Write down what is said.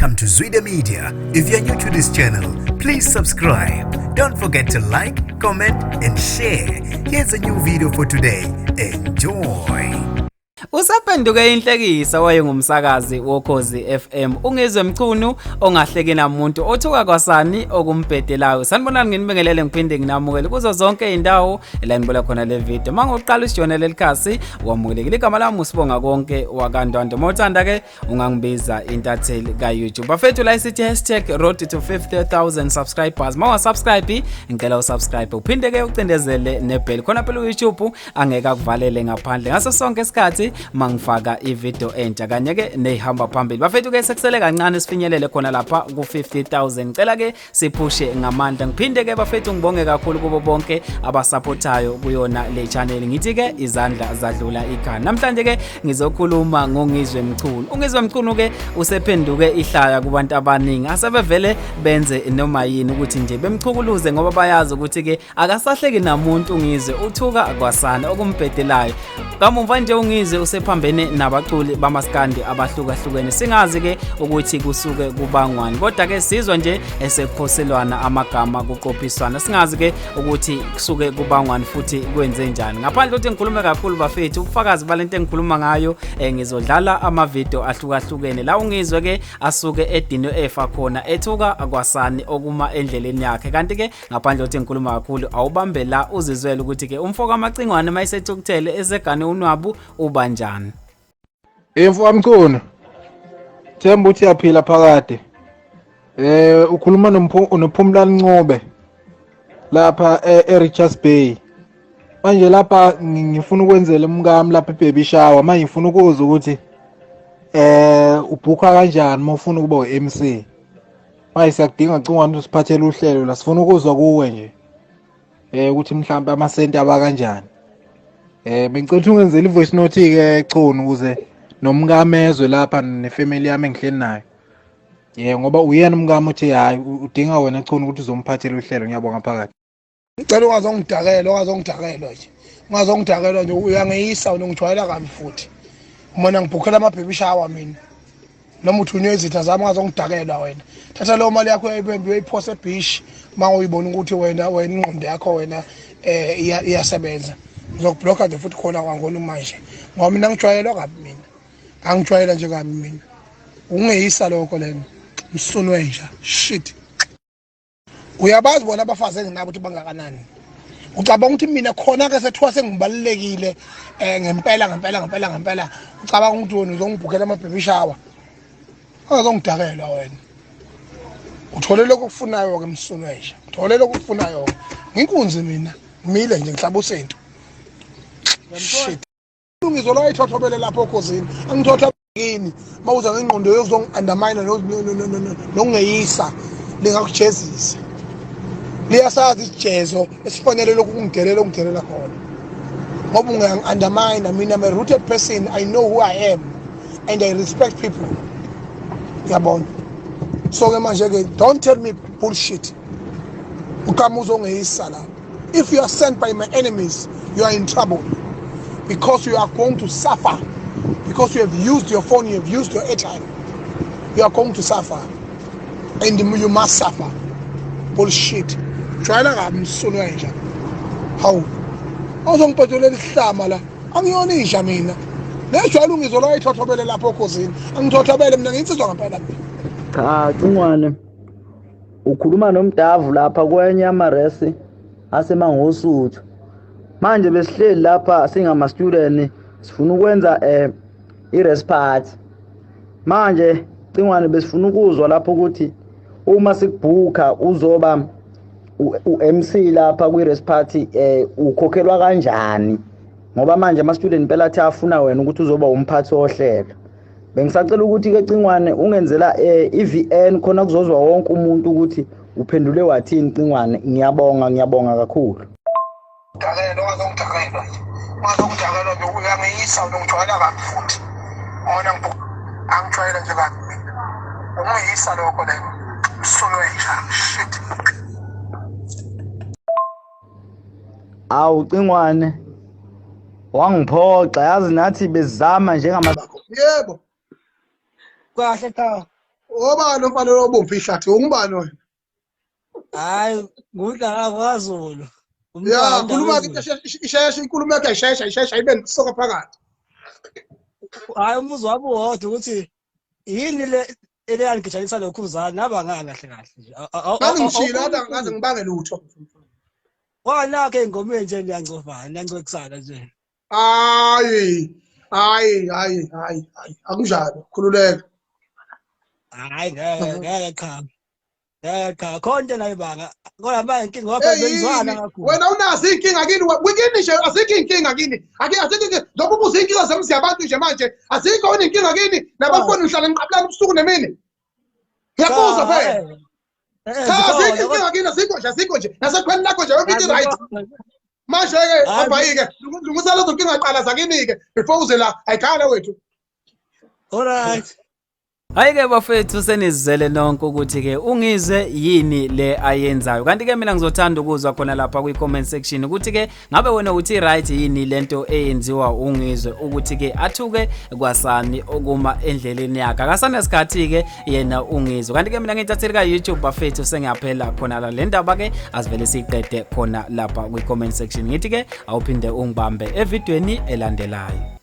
Welcome to Zwida Media. If you're new to this channel, please subscribe. Don't forget to like, comment, and share. Here's a new video for today. Enjoy. Usaphenduke inhlekisa wayengumsakazi woKhozi FM ungizwe mchunu ongahleki namuntu othuka kwasani okumbhedelayo. Sanibonani nginibingelele ngiphinde nginamukele kuzo zonke indawo la ngibola khona le video. Mangoqala usijone lelikhasi wamukelekile igama lami usibonga konke wakandwando. Mothanda ke ungangibiza intatheli ka YouTube. Bafethu la isithi #road to 50,000 subscribers. Mawa subscribe ngicela usubscribe uphinde ke ucindezele nebell. Khona phela uYouTube angeka kuvalele ngaphandle. Ngaso sonke isikhathi mangifaka ivideo entsha kanye ke nehamba phambili. Bafethu ke sekusele kancane sifinyelele khona lapha ku 50,000. Ngicela ke siphushe ngamandla. Ngiphinde ke bafethu ngibonge kakhulu kubo bonke abasupportayo kuyona le channel. Ngithi ke izandla zadlula ikhaya. Namhlanje ke ngizokhuluma ngongizwe mchunu. Ungizwe mchunu ke usephenduke ihlaya kubantu abaningi. Asebevele benze noma yini ukuthi nje bemchukuluze ngoba bayazi ukuthi ke akasahleki namuntu ungizwe uthuka kwasana okumbhedelayo. Kamuva nje ungizwe usephambene nabaculi bamaskandi abahlukahlukene. Singazi ke ukuthi kusuke kubangwani. Kodwa ke sizwa nje esekuphoselwana amagama kuqophiswana. Singazi ke ukuthi kusuke kubangwani futhi kwenze njani. Ngaphandle ukuthi ngikhulume kakhulu bafethu ubufakazi balento engikhuluma ngayo ngizodlala ama video ahlukahlukene. La ungizwe ke asuke edino efa khona ethuka kwasani okuma endleleni yakhe. Kanti ke ngaphandle ukuthi ngikhuluma kakhulu awubambe la uzizwele ukuthi ke umfoko amacingwane mayisethukuthele esegane unwabu ubanjani. Mfowethu Mchunu, Themba uthi yaphila phakade. Ukhuluma noPhumlani Ncube lapha eRichards Bay. Manje lapha ngifuna ukwenzela umkami lapha eBaby Shower. Manje ngifuna ukuzwa ukuthi ubhuka kanjani mawufuna ukuba uMC. Manje siyakudinga cingwane usiphathele uhlelo la sifuna ukuzwa kuwe nje. Ukuthi mhlawumbe amasenti aba kanjani. Bengicela ukuthi ungenzele ivoice note ke Chunu ukuze nomkamezwe lapha nefamily yami engihleli nayo. Ngoba uyena umkami uthi hayi udinga wena Chunu ukuthi uzomphathela uhlelo. Ngiyabonga phakathi. Ngicela ungazongidakela nje. Ungazongidakela nje uyangiyisa ungijwayela kabi futhi. Mina ngibhukhela ama baby shower mina. Noma uthunywe izitha zami ungazongidakela wena. Thatha leyo mali yakho eyibembe uyiphosa ebeach mawuyibona ukuthi wena ingqondo yakho wena iyasebenza. Ngizokubloka nje futhi khona kwangona manje. Ngoba mina ngijwayela kabi mina. Angijwayela nje kabi mina. Ungeyisa lokho lena. Msunwe nje. Shit. Uyabazi bona abafazi enginabo ukuthi bangakanani. Ucabanga ukuthi mina khona ke sethiwa sengibalekile ngempela. Ucabanga ukuthi wena uzongibhukela ama baby shower. Ungazongidakela wena. Uthole lokho okufunayo ke Msunwe nje. Uthole lokho okufunayo. Nginkunzi mina. Ngimile nje ngihlaba usento. Shit. Ungizola ithothobele lapho ekhosini. Angithotha yini mawuza ngengqondo yozongi-undermine nokungeyisa lingakujezisa. Liyasazi ijezo esifanele lokungidelela ungidelela khona. Ngoba ungangi-undermine mina I'm a rooted person. I know who I am and I respect people. Yabona. So ke manje ke don't tell me bullshit. Ukama uzongeyisa la. If you are sent by my enemies, you are in trouble. Because you are going to suffer. Because you have used your phone, you have used your airtime. You are going to suffer. And you must suffer. Bullshit. Jwayela kabi Msunwe nje. Hawu. Awuzongiphethulela isihlama la. Angiyona inja mina. Nejwayela ungizola ithothobele lapho ekhosini. Angithothobele mina nginsizwa ngempela mina. Cha, Cingwane. Ukhuluma nomdavu lapha kwenye amaresi asemangosuthu. Manje besihleli lapha singama student sifuna ukwenza i-respite. Manje Cingwane besifuna ukuzwa lapho ukuthi uma sikubhuka uzoba uMC lapha kwi-respite ukhokhelwa kanjani. Ngoba manje ama student phela athi afuna wena ukuthi uzoba umphathi ohlelo. Bengisacela ukuthi ke Cingwane ungenzela iVN khona kuzozwa wonke umuntu ukuthi uphendule wathini Cingwane. Ngiyabonga kakhulu. Ungazongidakela nje uyangiyisa ungijwayela kabi futhi. Ngona angijwayela nje kabi mina. Ungiyisa lokho lena. Msunwe nje. Shit. Awu Cingwane. Wangiphoxa yazi nathi bezama njengama. Yebo. Kahle cha. Obani omfana obomvu ihlathi ungubani wena? Hayi ngudala kwaZulu. Ya khuluma ke isheshe inkulumo yakhe ishesha ibe nokusoka phakathi. Hayi umbuzo wabo wodwa ukuthi yini le eyangigijalisa lokhuzana naba ngakahle kahle nje. Ngathi ngishilo ngaze ngibange lutho. Wona ke ingoma nje niyangcofana niyancokisana nje. Hayi akunjalo khululeka. Hayi ngeke cha. Cha konke nayibanga kodwa manje inkinga wapha benzwana kakhulu. Wena unazi inkinga kini wikini nje asikho inkinga kini asikho lokho ubuza inkinga zemzi yabantu nje manje asikho wena inkinga kini nabafuni uhlala ngiqabulana ubusuku nemini. Ngiyabuza phela. Cha asikho inkinga kini asikho nje nasekhweni lakho nje yonke into right. Manje ke abhayike ngusala zonkinga aqala zakini ke before uze la ayikhala wethu. Alright. Hayi-ke bafethu senizizele nonke ukuthi-ke ungizwe yini le ayenzayo. Kanti-ke mina ngizothanda ukuzwa khona lapha kwi-comment section ukuthi-ke ngabe wena uthi right yini lento eyenziwa ungizwe ukuthi-ke athuke kwasani okuma endleleni yakhe. Akasanesikhathi-ke yena ungizwe. Kanti-ke mina ngiyithatheli ka-YouTube bafethu sengiyaphela khona la le ndaba-ke asivele siyiqede khona lapha kwi-comment section. Ngithi-ke awuphinde ungibambe evidweni elandelayo.